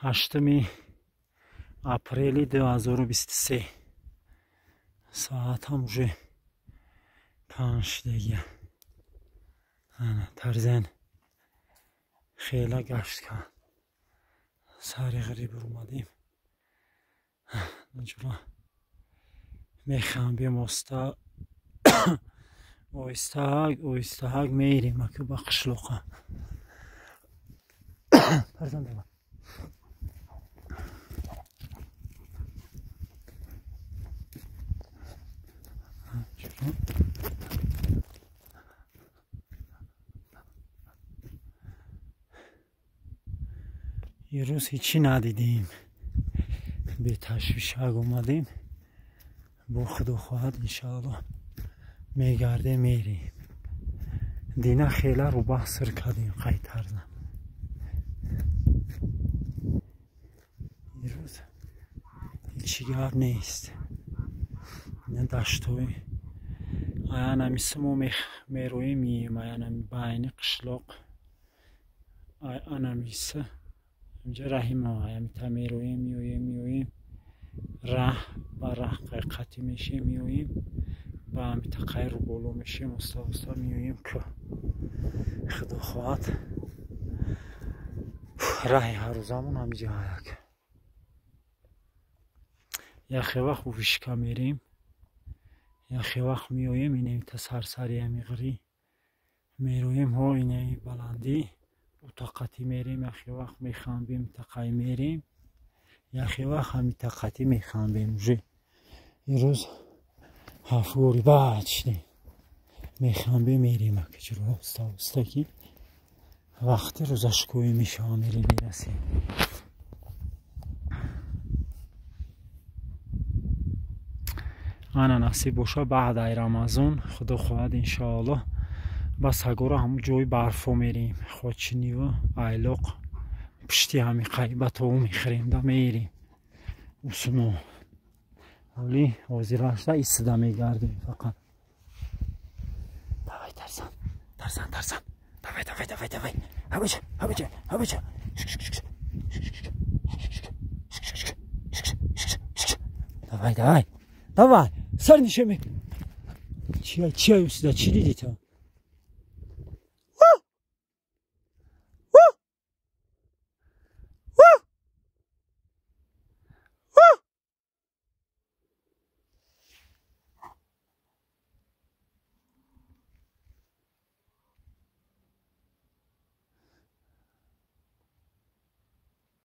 8 апрели 2023 саатам уже 5 دیگه. тарзен хела гашт кард. сари ғариб омадем. ҷуло механбем оҳистаҳак меирем аку ба қишлоқа. фарзандам امروز هیچی ندیدیم، به تشویشک اومدیم. با خدا خواهد انشاءالله میگرده میریم. دینه خیلی رو بحثر کردیم قید ترزم. امروز هیچی گرد نیست. این دشتوی آیا نمیسمو میرویم، آیا نمی بین قشلاق آیا نمیسه اینجا رحیم آیا میتا میرویم راه با راه قیقتی میشه میویم با میتا قیر رو بولو میشه مستا میویم که خدا خواهد راهی هر روزمون همینجا هایک یخی وقت ویشکا میریم، یخی وقت میویم اینه میتا سرسری همیغری میرویم ها اینه بلندی اتاقتی میریم. یخی وقت میخوانبیم تقای میریم، یخی وقت همی تقاتی میخوانبیم. این روز هفگوری بعد شدیم میخوانبیم میریم اکه جلو استا که وقتی روزشکوی میشه میریم میرسیم. انا نصیب باشه بعد ای رمضان خدا خواهد انشاءالله با سگورا همون جوی برفو میریم. خودچنی و ایلاق پشتی همی قیبت رو میخریم دا میریم اوسنو ولی وزیرش دا ایستده میگردیم فقط. دوای ترسن دوای هبجه دوای سر نشه می چی اوسیده چی دیدی تو؟